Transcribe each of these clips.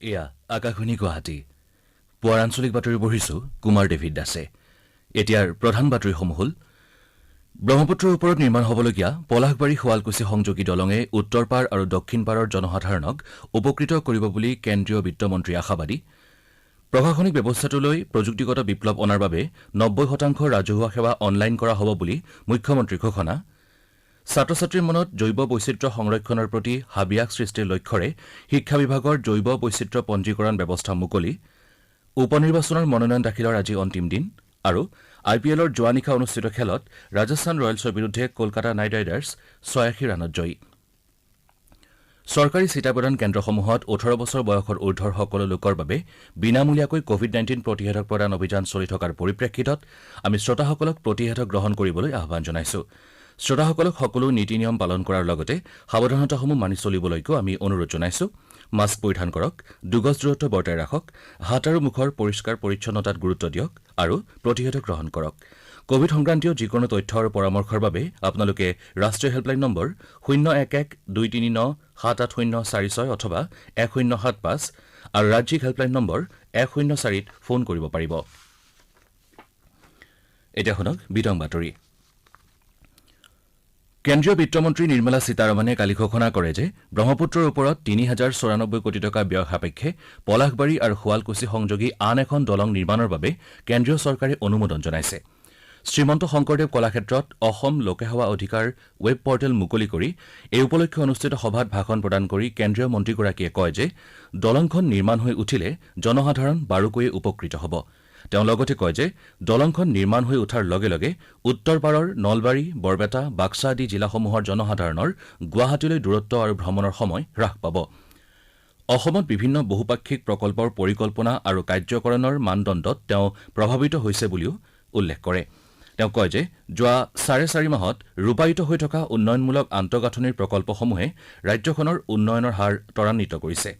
এয়া আকাশবাণী গুৱাহাটী পুৱাৰ আঞ্চলিক বাতৰি পঢ়িছো কুমাৰ ডেভিড দাসে। এতিয়াৰ প্ৰধান বাতৰিসমূহ হ'ল ব্ৰহ্মপুত্ৰৰ ওপৰত নিৰ্মাণ হ'বলগীয়া পলাশবাৰী শুৱালকুছি সংযোগী দলঙে উত্তৰ পাৰ আৰু দক্ষিণ পাৰৰ জনসাধাৰণক উপকৃত কৰিব বুলি কেন্দ্ৰীয় বিত্তমন্ত্ৰী আশাবাদী। প্ৰশাসনিক ব্যৱস্থাটোলৈ প্ৰযুক্তিগত বিপ্লৱ অনাৰ বাবে ৯০% ৰাজহুৱা সেৱা অনলাইন কৰা হ'ব বুলি মুখ্যমন্ত্ৰীৰ ঘোষণা। ছাত্ৰ ছাত্ৰীৰ মনত জৈৱ বৈচিত্ৰ্য সংৰক্ষণৰ প্ৰতি হাবিয়াস সৃষ্টিৰ লক্ষ্যৰে শিক্ষা বিভাগৰ জৈৱ বৈচিত্ৰ্য পঞ্জীকৰণ ব্যৱস্থা মুকলি। উপ নিৰ্বাচনৰ মনোনয়ন দাখিলৰ আজি অন্তিম দিন। আৰু IPLৰ যোৱা নিশা অনুষ্ঠিত খেলত ৰাজস্থান ৰয়েলছৰ বিৰুদ্ধে কলকাতা নাইট ৰাইডাৰ্ছ ৮৬ ৰানত জয়ী। চৰকাৰী চিটা প্ৰদান কেন্দ্ৰসমূহত ১৮ বছৰ বয়সৰ ঊৰ্ধৰ সকলো লোকৰ বাবে বিনামূলীয়াকৈ কোভিড-19 প্ৰতিষেধক প্ৰদান অভিযান চলি থকাৰ পৰিপ্ৰেক্ষিতত আমি শ্ৰোতাসকলক প্ৰতিষেধক গ্ৰহণ কৰিবলৈ আহ্বান জনাইছো। শ্ৰোতাসকলক সকলো নীতি নিয়ম পালন কৰাৰ লগতে সাৱধানতাসমূহ মানি চলিবলৈকো আমি অনুৰোধ জনাইছো। মাস্ক পৰিধান কৰক, ২ গজ দূৰত্ব বৰ্তাই ৰাখক, হাত আৰু মুখৰ পৰিষ্কাৰ পৰিচ্ছন্নতাত গুৰুত্ব দিয়ক আৰু প্ৰতিষেধক গ্ৰহণ কৰক। কোভিড সংক্ৰান্তীয় যিকোনো তথ্য আৰু পৰামৰ্শৰ বাবে আপোনালোকে ৰাষ্ট্ৰীয় হেল্পলাইন নম্বৰ 011-239-780046 অথবা 1075 আৰু ৰাজ্যিক হেল্পলাইন নম্বৰ 104ত ফোন কৰিব পাৰিব। এতিয়া শুনক বিতং বাতৰি। কেন্দ্ৰীয় বিত্তমন্ত্ৰী নিৰ্মলা সীতাৰমণে কালি ঘোষণা কৰে যে ব্ৰহ্মপুত্ৰৰ ওপৰত ৩,০৯৪ কোটি টকা ব্যয় সাপেক্ষে পলাশবাৰী আৰু শুৱালকুছি সংযোগী আন এখন দলং নিৰ্মাণৰ বাবে কেন্দ্ৰীয় চৰকাৰে অনুমোদন জনাইছে। শ্ৰীমন্ত শংকৰদেৱ কলাক্ষেত্ৰত অসম লোকসেৱা অধিকাৰ ৱেব পৰ্টেল মুকলি কৰি এই উপলক্ষে অনুষ্ঠিত সভাত ভাষণ প্ৰদান কৰি কেন্দ্ৰীয় মন্ত্ৰীগৰাকীয়ে কয় যে দলংখন নিৰ্মাণ হৈ উঠিলে জনসাধাৰণ বাৰুকৈয়ে উপকৃত হ'ব। তেওঁ লগতে কয় যে দলংখন নিৰ্মাণ হৈ উঠাৰ লগে লগে উত্তৰ পাৰৰ নলবাৰী, বৰপেটা, বাক্সা আদি জিলাসমূহৰ জনসাধাৰণৰ গুৱাহাটীলৈ দূৰত্ব আৰু ভ্ৰমণৰ সময় হ্ৰাস পাব। অসমত বিভিন্ন বহুপাক্ষিক প্ৰকল্পৰ পৰিকল্পনা আৰু কাৰ্যকৰণৰ মানদণ্ডত তেওঁ প্ৰভাৱিত হৈছে বুলিও উল্লেখ কৰে। তেওঁ কয় যে যোৱা ৪.৫ মাহত ৰূপায়িত হৈ থকা উন্নয়নমূলক আন্তঃগাঁথনিৰ প্ৰকল্পসমূহে ৰাজ্যখনৰ উন্নয়নৰ হাৰ ত্বৰান্বিত কৰিছে।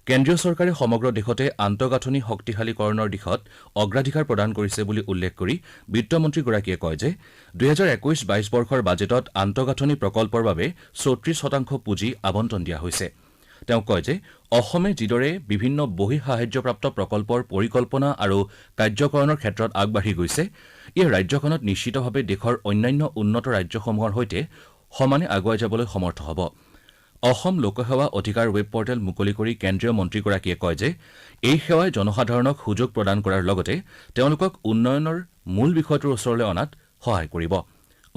কেন্দ্ৰীয় চৰকাৰে সমগ্ৰ দেশতে আন্তঃগাঁথনি শক্তিশালীকৰণৰ দিশত অগ্ৰাধিকাৰ প্ৰদান কৰিছে বুলি উল্লেখ কৰি বিত্তমন্ত্ৰীগৰাকীয়ে কয় যে ২০২১-২২ বৰ্ষৰ বাজেটত আন্তঃগাঁথনি প্ৰকল্পৰ বাবে ৩৪% পুঁজি আবণ্টন দিয়া হৈছে। তেওঁ কয় যে অসমে যিদৰে বিভিন্ন বহিঃসাহায্যপ্ৰাপ্ত প্ৰকল্পৰ পৰিকল্পনা আৰু কাৰ্যকৰণৰ ক্ষেত্ৰত আগবাঢ়ি গৈছে, ইয়ে ৰাজ্যখনত নিশ্চিতভাৱে দেশৰ অন্যান্য উন্নত ৰাজ্যসমূহৰ সৈতে সমানে আগুৱাই যাবলৈ সমৰ্থ হ'ব। অসম লোকসেৱা অধিকাৰ ৱেব পৰ্টেল মুকলি কৰি কেন্দ্ৰীয় মন্ত্ৰীগৰাকীয়ে কয় যে এই সেৱাই জনসাধাৰণক সুযোগ প্ৰদান কৰাৰ লগতে তেওঁলোকক উন্নয়নৰ মূল বিষয়টোৰ ওচৰলৈ অনাত সহায় কৰিব।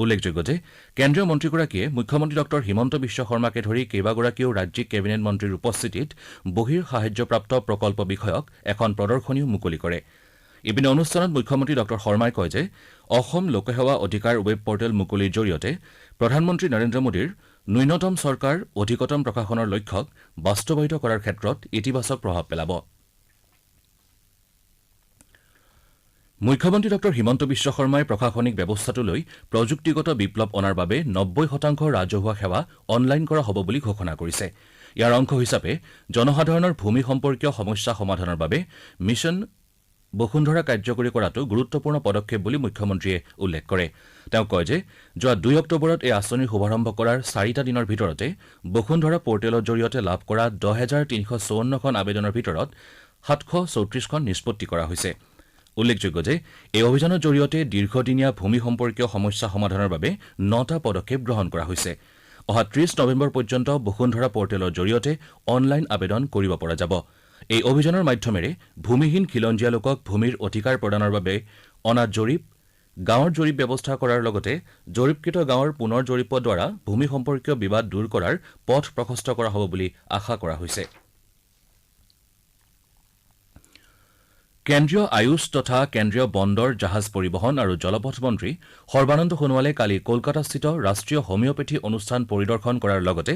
উল্লেখযোগ্য যে কেন্দ্ৰীয় মন্ত্ৰীগৰাকীয়ে মুখ্যমন্ত্ৰী ডঃ হিমন্ত বিশ্ব শৰ্মাকে ধৰি কেইবাগৰাকীও ৰাজ্যিক কেবিনেট মন্ত্ৰীৰ উপস্থিতিত বহিঃসাহায্যপ্ৰাপ্ত প্ৰকল্প বিষয়ক এখন প্ৰদৰ্শনীও মুকলি কৰে। ইপিনে অনুষ্ঠানত মুখ্যমন্ত্ৰী ডঃ শৰ্মাই কয় যে অসম লোকসেৱা অধিকাৰ ৱেব পৰ্টেল মুকলিৰ জৰিয়তে প্ৰধানমন্ত্ৰী নৰেন্দ্ৰ মোদীৰ ন্যূনতম চৰকাৰ অধিকতম প্ৰশাসনৰ লক্ষ্যক বাস্তৱায়িত কৰাৰ ক্ষেত্ৰত ইতিবাচক প্ৰভাৱ পেলাব। মুখ্যমন্ত্ৰী ডঃ হিমন্ত বিশ্ব শৰ্মাই প্ৰশাসনিক ব্যৱস্থাটোলৈ প্ৰযুক্তিগত বিপ্লৱ অনাৰ বাবে ৯০% ৰাজহুৱা সেৱা অনলাইন কৰা হ'ব বুলি ঘোষণা কৰিছে। ইয়াৰ অংশ হিচাপে জনসাধাৰণৰ ভূমি সম্পৰ্কীয় সমস্যা সমাধানৰ বাবে মিছন বসুন্ধৰা কাৰ্যকৰী কৰাটো গুৰুত্বপূৰ্ণ পদক্ষেপ বুলি মুখ্যমন্ত্ৰীয়ে উল্লেখ কৰে। তেওঁ কয় যে যোৱা ২ অক্টোবৰত এই আঁচনিৰ শুভাৰম্ভ কৰাৰ ৪টা দিনৰ ভিতৰতে বসুন্ধৰা পৰ্টেলৰ জৰিয়তে লাভ কৰা ১০,৩৫৪খন আবেদনৰ ভিতৰত ৭৩৪খন নিষ্পত্তি কৰা হৈছে। উল্লেখযোগ্য যে এই অভিযানৰ জৰিয়তে দীৰ্ঘদিনীয়া ভূমি সম্পৰ্কীয় সমস্যা সমাধানৰ বাবে ৯টা পদক্ষেপ গ্ৰহণ কৰা হৈছে। অহা ৩০ নৱেম্বৰ পৰ্যন্ত বসুন্ধৰা পৰ্টেলৰ জৰিয়তে অনলাইন আবেদন কৰিব পৰা যাব। এই অভিযানৰ মাধ্যমেৰে ভূমিহীন খিলঞ্জীয়া লোকক ভূমিৰ অধিকাৰ প্ৰদানৰ বাবে অনা জৰীপ, গাঁৱৰ জৰীপ ব্যৱস্থা কৰাৰ লগতে জৰীপকৃত গাঁৱৰ পুনৰ জৰীপৰ দ্বাৰা ভূমি সম্পৰ্কীয় বিবাদ দূৰ কৰাৰ পথ প্ৰশস্ত কৰা হ'ব বুলি আশা কৰা হৈছে। কেন্দ্ৰীয় আয়ুষ তথা কেন্দ্ৰীয় বন্দৰ, জাহাজ পৰিবহণ আৰু জলপথ মন্ত্ৰী সৰ্বানন্দ সোণোৱালে কালি কলকাতাস্থিত ৰাষ্ট্ৰীয় হোমিঅপেথী অনুষ্ঠান পৰিদৰ্শন কৰাৰ লগতে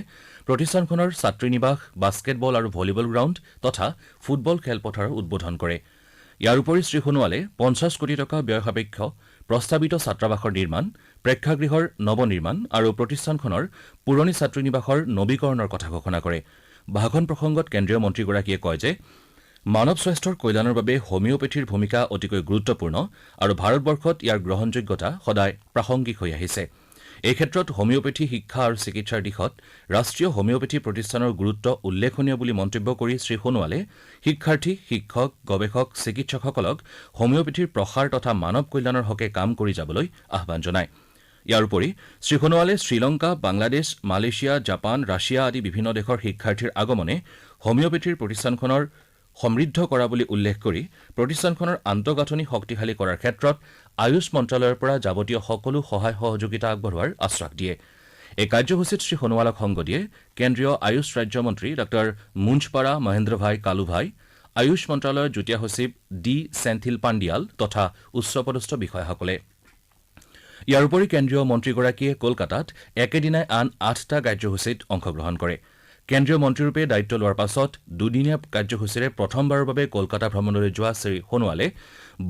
প্ৰতিষ্ঠানখনৰ ছাত্ৰীনিবাস, বাস্কেটবল আৰু ভলীবল গ্ৰাউণ্ড তথা ফুটবল খেলপথাৰৰ উদ্বোধন কৰে। ইয়াৰ উপৰি শ্ৰী সোণোৱালে ৫০ কোটি টকা ব্যয় সাপেক্ষ প্ৰস্তাৱিত ছাত্ৰাবাসৰ নিৰ্মাণ, প্ৰেক্ষাগৃহৰ নৱনিৰ্মাণ আৰু প্ৰতিষ্ঠানখনৰ পুৰণি ছাত্ৰীনিবাসৰ নৱীকৰণৰ কথা ঘোষণা কৰে। ভাষণ প্ৰসংগত কেন্দ্ৰীয় মন্ত্ৰীগৰাকীয়ে কয় যে মানৱ স্বাস্থ্যৰ কল্যাণৰ বাবে হোমিঅপেথীৰ ভূমিকা অতিকৈ গুৰুত্বপূৰ্ণ আৰু ভাৰতবৰ্ষত ইয়াৰ গ্ৰহণযোগ্যতা সদায় প্ৰাসংগিক হৈ আহিছে। এই ক্ষেত্ৰত হোমিওপেথি শিক্ষা আৰু চিকিৎসাৰ দিশত ৰাষ্ট্ৰীয় হোমিওপেথি প্ৰতিষ্ঠানৰ গুৰুত্ব উল্লেখনীয় বুলি মন্তব্য কৰি শ্ৰী সোণোৱালে শিক্ষাৰ্থী, শিক্ষক, গৱেষক, চিকিৎসকসকলক হোমিওপেথিৰ প্ৰসাৰ তথা মানৱ কল্যাণৰ হকে কাম কৰি যাবলৈ আহ্বান জনায়। ইয়াৰ উপৰি শ্ৰী সোণোৱালে Sri Lanka, Bangladesh, Malaysia, Japan, Russia আদি বিভিন্ন দেশৰ শিক্ষাৰ্থীৰ আগমনে হোমিওপেথিৰ প্ৰতিষ্ঠানখনৰ সমৃদ্ধ কৰা বুলি উল্লেখ কৰি প্ৰতিষ্ঠানখনৰ আন্তঃগাঁথনি শক্তিশালী কৰাৰ ক্ষেত্ৰত আয়ুষ মন্ত্ৰালয়ৰ পৰা যাৱতীয় সকলো সহায় সহযোগিতা আগবঢ়োৱাৰ আশ্বাস দিয়ে। এই কাৰ্যসূচীত শ্ৰী সোণোৱালক সংগ দিয়ে কেন্দ্ৰীয় আয়ুষ ৰাজ্যমন্ত্ৰী ডাঃ মুঞ্জপাৰা মহেন্দ্ৰভাই কালুভাই, আয়ুষ মন্ত্ৰালয়ৰ যুটীয়া সচিব ডি চেন্থিল পাণ্ডিয়াল তথা উচ্চপদস্থ বিষয়াসকলে। ইয়াৰ উপৰি কেন্দ্ৰীয় মন্ত্ৰীগৰাকীয়ে কলকাতাত একেদিনাই আন 8টা কাৰ্যসূচীত অংশগ্ৰহণ কৰে। কেন্দ্ৰীয় মন্ত্ৰীৰূপে দায়িত্ব লোৱাৰ পাছত দুদিনীয়া কাৰ্যসূচীৰে প্ৰথমবাৰৰ বাবে কলকাতা ভ্ৰমণলৈ যোৱা শ্ৰী সোণোৱালে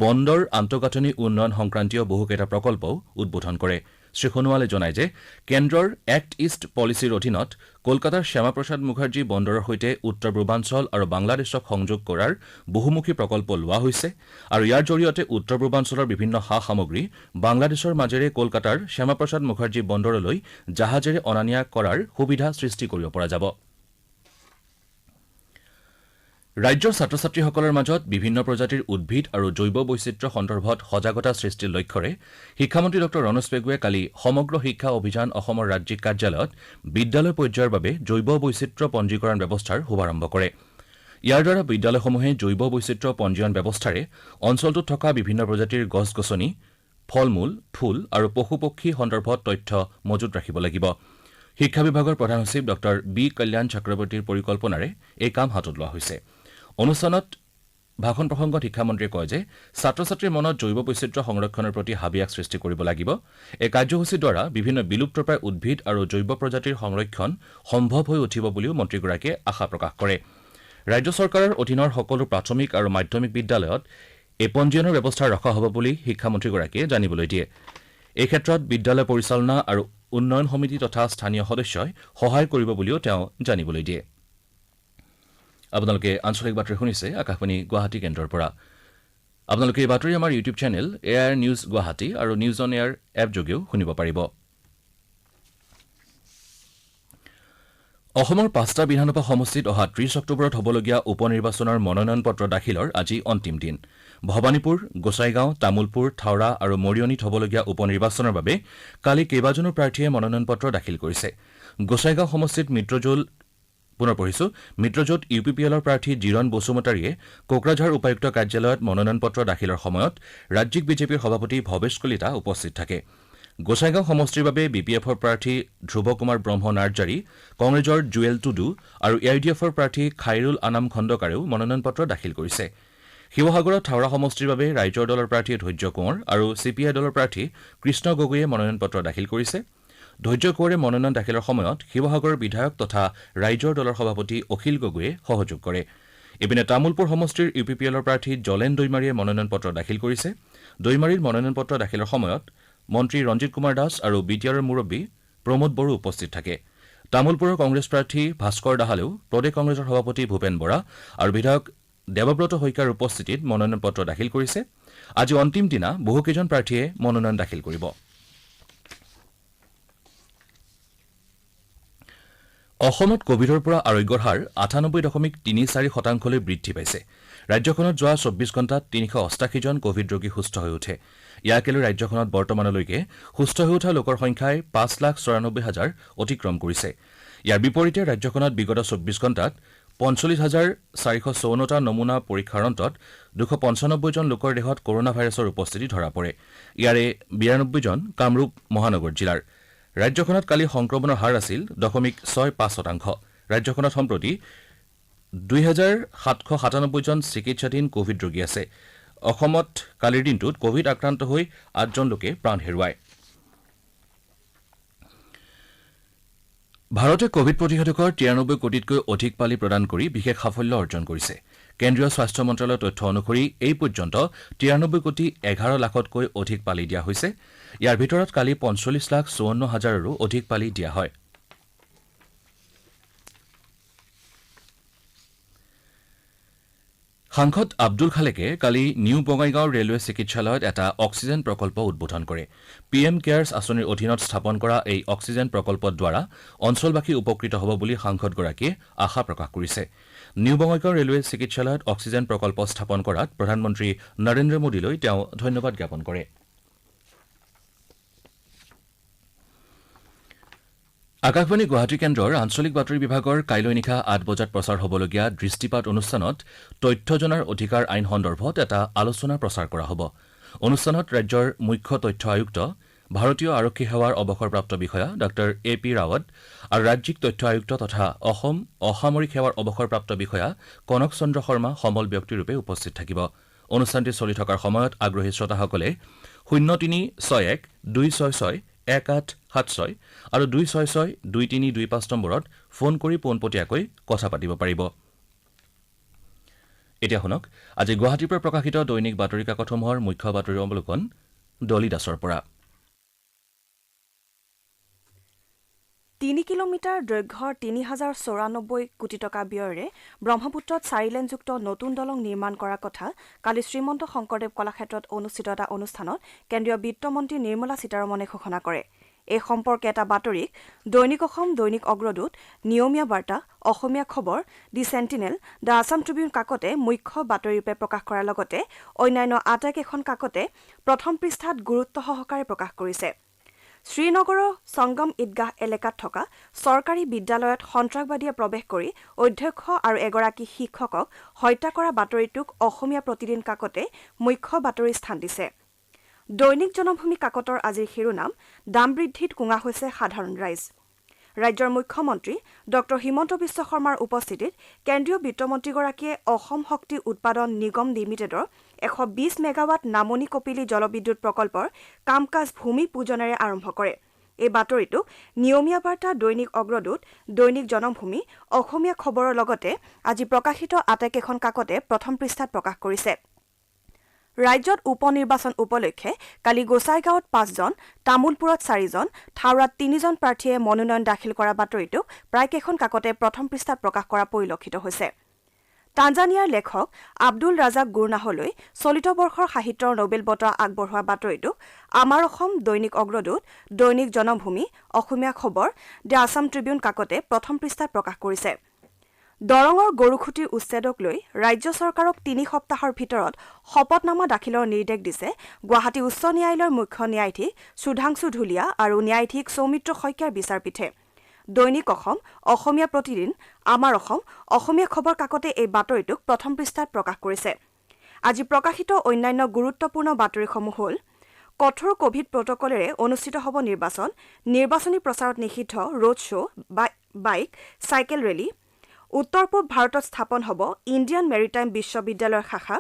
বন্দৰ আন্তঃগাঁথনি উন্নয়ন সংক্ৰান্তীয় বহুকেইটা প্ৰকল্পও উদ্বোধন কৰে। শ্ৰী সোণোৱালে জনায় যে কেন্দ্ৰৰ এক্ট ইষ্ট পলিচিৰ অধীনত কলকাতাৰ শ্যামাপ্ৰসাদ মুখাৰ্জী বন্দৰৰ সৈতে উত্তৰ পূৰ্বাঞ্চল আৰু বাংলাদেশক সংযোগ কৰাৰ বহুমুখী প্ৰকল্প লোৱা হৈছে আৰু ইয়াৰ জৰিয়তে উত্তৰ পূৰ্বাঞ্চলৰ বিভিন্ন সা সামগ্ৰী বাংলাদেশৰ মাজেৰে কলকাতাৰ শ্যামাপ্ৰসাদ মুখাৰ্জী বন্দৰলৈ জাহাজেৰে অনা নিয়া কৰাৰ সুবিধা সৃষ্টি কৰিব পৰা যাব। ৰাজ্যৰ ছাত্ৰ ছাত্ৰীসকলৰ মাজত বিভিন্ন প্ৰজাতিৰ উদ্ভিদ আৰু জৈৱ বৈচিত্ৰ্য সন্দৰ্ভত সজাগতা সৃষ্টিৰ লক্ষ্যৰে শিক্ষামন্ত্ৰী ডঃ ৰণোজ পেগুৱে কালি সমগ্ৰ শিক্ষা অভিযান অসমৰ ৰাজ্যিক কাৰ্যালয়ত বিদ্যালয় পৰ্যায়ৰ বাবে জৈৱ বৈচিত্ৰ্য পঞ্জীকৰণ ব্যৱস্থাৰ শুভাৰম্ভ কৰে। ইয়াৰ দ্বাৰা বিদ্যালয়সমূহে জৈৱ বৈচিত্ৰ্য পঞ্জীয়ন ব্যৱস্থাৰে অঞ্চলটোত থকা বিভিন্ন প্ৰজাতিৰ গছ-গছনি, ফল-মূল, ফুল আৰু পশু-পক্ষী সন্দৰ্ভত তথ্য মজুত ৰাখিব লাগিব। শিক্ষা বিভাগৰ প্ৰধান সচিব ডঃ বি কল্যাণ চক্ৰৱৰ্তীৰ পৰিকল্পনাৰে এই কাম হাতত লোৱা হৈছে। অনুষ্ঠানত ভাষণ প্ৰসংগত শিক্ষামন্ত্ৰীয়ে কয় যে ছাত্ৰ ছাত্ৰীৰ মনত জৈৱ বৈচিত্ৰ্য সংৰক্ষণৰ প্ৰতি হাবিয়াস সৃষ্টি কৰিব লাগিব। এই কাৰ্যসূচীৰ দ্বাৰা বিভিন্ন বিলুপ্তপ্ৰায় উদ্ভিদ আৰু জৈৱ প্ৰজাতিৰ সংৰক্ষণ সম্ভৱ হৈ উঠিব বুলিও মন্ত্ৰীগৰাকীয়ে আশা প্ৰকাশ কৰে। ৰাজ্য চৰকাৰৰ অধীনৰ সকলো প্ৰাথমিক আৰু মাধ্যমিক বিদ্যালয়ত এই পঞ্জীয়নৰ ব্যৱস্থা ৰখা হ'ব বুলি শিক্ষামন্ত্ৰীগৰাকীয়ে জানিবলৈ দিয়ে। এই ক্ষেত্ৰত বিদ্যালয় পৰিচালনা আৰু উন্নয়ন সমিতি তথা স্থানীয় সদস্যই সহায় কৰিব বুলিও তেওঁ জানিবলৈ দিয়ে। আপোনালোকে আঞ্চলিক বাতৰি শুনিছে আকাশবাণী গুৱাহাটী কেন্দ্ৰৰ পৰা। আপোনালোকে এই বাতৰি আমাৰ YouTube channel AIR news Guwahati আৰু নিউজ অন এয়াৰ এপ যোগেও শুনিব পাৰিব। অসমৰ 5টা বিধানসভা সমষ্টিত অহা 30 অক্টোবৰত হ'বলগীয়া উপ নিৰ্বাচনৰ মনোনয়ন পত্ৰ দাখিলৰ আজি অন্তিম দিন। ভৱানীপুৰ, গোসাইগাঁও, তামুলপুৰ, থাওৰা আৰু মৰিয়নীত হ'বলগীয়া উপ নিৰ্বাচনৰ বাবে কালি কেইবাজনো প্ৰাৰ্থীয়ে মনোনয়ন পত্ৰ দাখিল কৰিছে। গোসাইগাঁও সমষ্টিত মিত্ৰজোঁট ইউপিপিএলৰ প্ৰাৰ্থী জিৰণ বসুমতাৰীয়ে কোকৰাঝাৰ উপায়ুক্ত কাৰ্যালয়ত মনোনয়ন পত্ৰ দাখিলৰ সময়ত ৰাজ্যিক বিজেপিৰ সভাপতি ভৱেশ কলিতা উপস্থিত থাকে। গোসাইগাঁও সমষ্টিৰ বাবে বিপিএফৰ প্ৰাৰ্থী ধ্ৰুৱ কুমাৰ ব্ৰহ্ম নাৰ্জাৰী, কংগ্ৰেছৰ জুৱেল টুডু আৰু এআইডিএফৰ প্ৰাৰ্থী খাইৰুল আনাম খণ্ডকাৰেও মনোনয়ন পত্ৰ দাখিল কৰিছে। শিৱসাগৰত থাওৰা সমষ্টিৰ বাবে ৰাইজৰ দলৰ প্ৰাৰ্থী ধৈৰ্য কোঁৱৰ আৰু চিপিআই দলৰ প্ৰাৰ্থী কৃষ্ণ গগৈয়ে মনোনয়ন পত্ৰ দাখিল কৰিছে। ধৈৰ্য কোঁৱৰে মনোনয়ন দাখিলৰ সময়ত শিৱসাগৰৰ বিধায়ক তথা ৰাইজৰ দলৰ সভাপতি অখিল গগৈয়ে সহযোগ কৰে। ইপিনে তামুলপুৰ সমষ্টিৰ ইউপিপিএলৰ প্ৰাৰ্থী জলেন দৈমাৰীয়ে মনোনয়ন পত্ৰ দাখিল কৰিছে। দৈমাৰীৰ মনোনয়ন পত্ৰ দাখিলৰ সময়ত মন্ত্ৰী ৰঞ্জিত কুমাৰ দাস আৰু বিটিআৰৰ মুৰব্বী প্ৰমোদ বড়ো উপস্থিত থাকে। তামুলপুৰৰ কংগ্ৰেছ প্ৰাৰ্থী ভাস্কৰ দাহালেও প্ৰদেশ কংগ্ৰেছৰ সভাপতি ভূপেন বৰা আৰু বিধায়ক দেৱব্ৰত শইকীয়াৰ উপস্থিতিত মনোনয়ন পত্ৰ দাখিল কৰিছে। আজি অন্তিম দিনা বহুকেইজন প্ৰাৰ্থীয়ে মনোনয়ন দাখিল কৰিব। অসমত কোভিডৰ পৰা আৰোগ্যৰ হাৰ 98.34% বৃদ্ধি পাইছে। ৰাজ্যখনত যোৱা 24 ঘণ্টাত 388 জন কোভিড ৰোগী সুস্থ হৈ উঠে। ইয়াকে লৈ ৰাজ্যখনত বৰ্তমানলৈকে সুস্থ হৈ উঠা লোকৰ সংখ্যাই 5,94,000 অতিক্ৰম কৰিছে। ইয়াৰ বিপৰীতে ৰাজ্যখনত বিগত 24 ঘণ্টাত 45,454টা নমুনা পৰীক্ষাৰ অন্তত 295 জন লোকৰ দেহত কৰোনা ভাইৰাছৰ উপস্থিতি ধৰা পৰে। ইয়াৰে 92 জন কামৰূপ মহানগৰ জিলাৰ। ৰাজ্যখনত কালি সংক্ৰমণৰ হাৰ আছিল 0.65%। ৰাজ্যখনত সম্প্ৰতি 2,797 জন চিকিৎসাধীন কোভিড ৰোগী আছে। অসমত কালিৰ দিনটোত কোভিড আক্ৰান্ত হৈ 8 জন লোকে প্ৰাণ হেৰুৱায়। ভাৰতে কোভিড প্ৰতিষেধকৰ 93 কোটিতকৈ অধিক পালি প্ৰদান কৰি বিশেষ সাফল্য অৰ্জন কৰিছে। কেন্দ্ৰীয় স্বাস্থ্য মন্ত্ৰালয়ৰ তথ্য অনুসৰি এই পৰ্যন্ত 93 কোটি 11 লাখতকৈ অধিক পালি দিয়া হৈছে। ইয়াৰ ভিতৰত কালি 45,54,000ৰো অধিক পালি দিয়া হয়। সাংসদ আব্দুল খালেকে কালি নিউ বঙাইগাঁও ৰেলৱে চিকিৎসালয়ত এটা অক্সিজেন প্ৰকল্প উদ্বোধন কৰে। PM কেয়াৰ্ছ আঁচনিৰ অধীনত স্থাপন কৰা এই অক্সিজেন প্ৰকল্পৰ দ্বাৰা অঞ্চলবাসী উপকৃত হ'ব বুলি সাংসদগৰাকীয়ে আশা প্ৰকাশ কৰিছে। নিউ বঙাইগাঁও ৰেলৱে চিকিৎসালয়ত অক্সিজেন প্ৰকল্প স্থাপন কৰাত প্ৰধানমন্ত্ৰী নৰেন্দ্ৰ মোদীলৈ তেওঁ ধন্যবাদ জ্ঞাপন কৰে। আকাশবাণী গুৱাহাটী কেন্দ্ৰৰ আঞ্চলিক বাতৰি বিভাগৰ কাইলৈ নিশা 8 বজাত প্ৰচাৰ হ'বলগীয়া দৃষ্টিপাত অনুষ্ঠানত তথ্য জনাৰ অধিকাৰ আইন সন্দৰ্ভত এটা আলোচনা প্ৰচাৰ কৰা হ'ব। অনুষ্ঠানত ৰাজ্যৰ মুখ্য তথ্য আয়ুক্ত ভাৰতীয় আৰক্ষী সেৱাৰ অৱসৰপ্ৰাপ্ত বিষয়া ডঃ AP ৰাৱত আৰু ৰাজ্যিক তথ্য আয়ুক্ত তথা অসম অসামৰিক সেৱাৰ অৱসৰপ্ৰাপ্ত বিষয়া কনক চন্দ্ৰ শৰ্মা সমল ব্যক্তিৰূপে উপস্থিত থাকিব। অনুষ্ঠানটি চলি থকাৰ সময়ত আগ্ৰহী শ্ৰোতাসকলে 0361266186 আৰু 2662325 নম্বৰত ফোন কৰি পোনপটীয়াকৈ কথা পাতিব পাৰিব। এতিয়া শুনক আজি গুৱাহাটীৰ পৰা প্ৰকাশিত দৈনিক বাতৰি কাকতসমূহৰ মুখ্য বাতৰি অৱলোকন ডলি দাসৰ পৰা। 3 কিলোমিটাৰ দৈৰ্ঘ্যৰ 3094 কোটি টকা ব্যয়েৰে ব্ৰহ্মপুত্ৰত 4 লেনযুক্ত নতুন দলং নিৰ্মাণ কৰাৰ কথা কালি শ্ৰীমন্ত শংকৰদেৱ কলাক্ষেত্ৰত অনুষ্ঠিত এটা অনুষ্ঠানত কেন্দ্ৰীয় বিত্তমন্ত্ৰী নিৰ্মলা সীতাৰমণে ঘোষণা কৰে। এই সম্পৰ্কে এটা বাতৰিক দৈনিক অসম, দৈনিক অগ্ৰদূত, নিয়মীয়া বাৰ্তা, অসমীয়া খবৰ, দি চেণ্টিনেল, দ্য আছাম ট্ৰিবিউন কাকতে মুখ্য বাতৰিৰূপে প্ৰকাশ কৰাৰ লগতে অন্যান্য আটাইকেইখন কাকতে প্ৰথম পৃষ্ঠাত গুৰুত্ব সহকাৰে প্ৰকাশ কৰিছে। শ্ৰীনগৰৰ সংগম ঈদগাহ এলেকাত থকা চৰকাৰী বিদ্যালয়ত সন্ত্ৰাসবাদীয়ে প্ৰৱেশ কৰি অধ্যক্ষ আৰু এগৰাকী শিক্ষকক হত্যা কৰা বাতৰিটোক অসমীয়া প্ৰতিদিন কাকতে মুখ্য বাতৰি স্থান দিছে। দৈনিক জনভূমি কাকতৰ আজিৰ শিৰোনাম দাম বৃদ্ধিত কুঙা হৈছে সাধাৰণ ৰাইজ। ৰাজ্যৰ মুখ্যমন্ত্ৰী ডঃ হিমন্ত বিশ্ব শৰ্মাৰ উপস্থিতিত কেন্দ্ৰীয় বিত্তমন্ত্ৰীগৰাকীয়ে অসম শক্তি উৎপাদন নিগম লিমিটেডৰ 120 মেগাৱাট নামনি কপিলী জলবিদ্যুৎ প্ৰকল্পৰ কাম কাজ ভূমি পূজনেৰে আৰম্ভ কৰে। এই বাতৰিটোক নিয়মীয়া বাৰ্তা, দৈনিক অগ্ৰদূত, দৈনিক জনভূমি, অসমীয়া খবৰৰ লগতে আজি প্ৰকাশিত আটাইকেইখন কাকতে প্ৰথম পৃষ্ঠাত প্ৰকাশ কৰিছে। ৰাজ্যত উপ নিৰ্বাচন উপলক্ষে কালি গোসাইগাঁৱত 5 জন, তামুলপুৰত 4 জন, থাওৰাত 3 জন প্ৰাৰ্থীয়ে মনোনয়ন দাখিল কৰা বাতৰিটোক প্ৰায়কেইখন কাকতে প্ৰথম পৃষ্ঠাত প্ৰকাশ কৰা পৰিলক্ষিত হৈছে। টাঞ্জানিয়াৰ লেখক আব্দুল ৰাজাক গুৰনাহলৈ চলিত বৰ্ষৰ সাহিত্যৰ নোবেল বঁটা আগবঢ়োৱা বাতৰিটোক আমাৰ অসম, দৈনিক অগ্ৰদূত, দৈনিক জনভূমি, অসমীয়া খবৰ, দ্য আছাম ট্ৰিবিউন কাকতে প্ৰথম পৃষ্ঠাত প্ৰকাশ কৰিছে। দৰঙৰ গৰুখুটিৰ উচ্ছেদক লৈ ৰাজ্য চৰকাৰক 3 সপ্তাহৰ ভিতৰত শপতনামা দাখিলৰ নিৰ্দেশ দিছে গুৱাহাটী উচ্চ ন্যায়ালয়ৰ মুখ্য ন্যায়াধীশ সুধাংশু ধুলীয়া আৰু ন্যায়াধীশ সৌমিত্ৰ শইকীয়াৰ বিচাৰপীঠে। দৈনিক অসম, অসমীয়া প্ৰতিদিন, আমাৰ অসম, অসমীয়া খবৰ কাকতে এই বাতৰিটোক প্ৰথম পৃষ্ঠাত প্ৰকাশ কৰিছে। আজি প্ৰকাশিত অন্যান্য গুৰুত্বপূৰ্ণ বাতৰিসমূহ হ'ল কঠোৰ কভিড প্ৰটকলেৰে অনুষ্ঠিত হ'ব নিৰ্বাচন, নিৰ্বাচনী প্ৰচাৰত নিষিদ্ধ road show', bike, cycle rally, উত্তৰ পূব ভাৰতত স্থাপন হ'ব ইণ্ডিয়ান মেৰিটাইম বিশ্ববিদ্যালয়ৰ শাখা,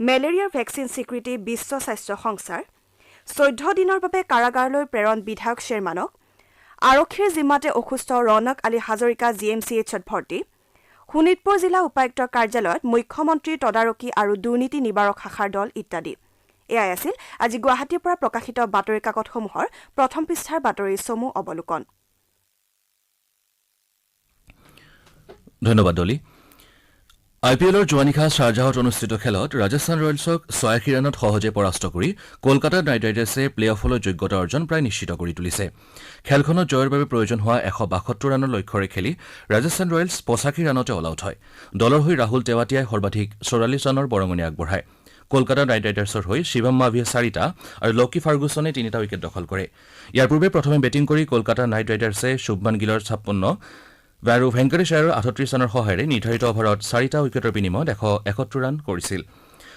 মেলেৰিয়াৰ ভেকচিন স্বীকৃতি বিশ্ব স্বাস্থ্য সংস্থাৰ, 14 দিনৰ বাবে কাৰাগাৰলৈ প্ৰেৰণ বিধায়ক শ্বেৰমানক, আৰক্ষীৰ জিম্মাতে অসুস্থ ৰৌনক আলী হাজৰিকা GMCHত ভৰ্তি, শোণিতপুৰ জিলা উপায়ুক্তৰ কাৰ্যালয়ত মুখ্যমন্ত্ৰীৰ তদাৰকী আৰু দুৰ্নীতি নিবাৰক শাখাৰ দল ইত্যাদি। এয়াই আছিল আজি গুৱাহাটীৰ পৰা প্ৰকাশিত বাতৰি কাকতসমূহৰ প্ৰথম পৃষ্ঠাৰ বাতৰিৰ চমু অৱলোকন। ধন্যবাদ ডলি। IPLৰ যোৱা নিশা শ্বাৰজাহত অনুষ্ঠিত খেলত ৰাজস্থান ৰয়েলছক 86 ৰানত সহজে পৰাস্ত কৰি কলকাতা নাইট ৰাইডাৰ্ছে প্লে অফলৈ যোগ্যতা অৰ্জন প্ৰায় নিশ্চিত কৰি তুলিছে। খেলখনত জয়ৰ বাবে প্ৰয়োজন হোৱা 172 ৰানৰ লক্ষ্যৰে খেলি ৰাজস্থান ৰয়েলছ 85 ৰানতে অল আউট হয়। দলৰ হৈ ৰাহুল তেৱাটিয়াই সৰ্বাধিক 44 ৰানৰ বৰঙণি আগবঢ়ায়। কলকাতা নাইট ৰাইডাৰ্ছৰ হৈ শিৱম মাভিয়ে 4টা আৰু লকি ফাৰ্গুছনে 3টা উইকেট দখল কৰে। ইয়াৰ পূৰ্বে প্ৰথমে বেটিং কৰি কলকাতা নাইট ৰাইডাৰ্ছে শুভমান গিলৰ 56 আৰু ভেংকটেশ আয়াৰৰ 38 ৰানৰ সহায়েৰে নিৰ্ধাৰিত অভাৰত 4টা উইকেটৰ বিনিময়ত 171 ৰান কৰিছিল।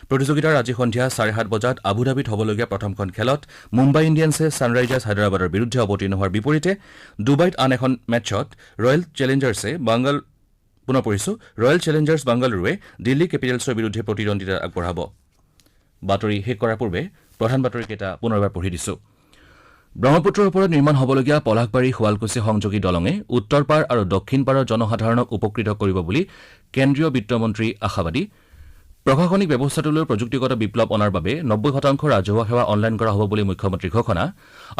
প্ৰতিযোগিতাৰ আজি সন্ধিয়া 7:30 বজাত আবুধাবিত হ'বলগীয়া প্ৰথমখন খেলত মুম্বাই ইণ্ডিয়ানছে ছানৰাইজাৰ্ছ হায়দৰাবাদৰ বিৰুদ্ধে অৱতীৰ্ণ হোৱাৰ বিপৰীতে ডুবাইত আন এখন মেচত ৰয়েল চেলেঞ্জাৰ্ছ বাংগালুৰুৱে দিল্লী কেপিটেলছৰ বিৰুদ্ধে প্ৰতিদ্বন্দ্বিতা আগবঢ়াব। বাতৰি শেষ কৰাৰ পূৰ্বে প্ৰধান বাতৰিকেইটা পুনৰবাৰ পঢ়ি দিছো। ব্ৰহ্মপুত্ৰৰ ওপৰত নিৰ্মাণ হ'বলগীয়া পলাশবাৰী শুৱালকুছি সংযোগী দলঙে উত্তৰ পাৰ আৰু দক্ষিণ পাৰৰ জনসাধাৰণক উপকৃত কৰিব বুলি কেন্দ্ৰীয় বিত্তমন্ত্ৰী আশাবাদী। প্ৰশাসনিক ব্যৱস্থাটোলৈ প্ৰযুক্তিগত বিপ্লৱ অনাৰ বাবে 90% ৰাজহুৱা সেৱা অনলাইন কৰা হ'ব বুলি মুখ্যমন্ত্ৰীৰ ঘোষণা।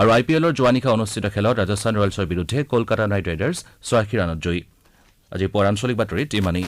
আৰু IPLৰ যোৱা নিশা অনুষ্ঠিত খেলত ৰাজস্থান ৰয়েলছৰ বিৰুদ্ধে কলকাতা নাইট ৰাইডাৰ্ছ 86 ৰানত জয়ী। আজি পুৱাৰ আঞ্চলিক বাতৰিত ইমানেই।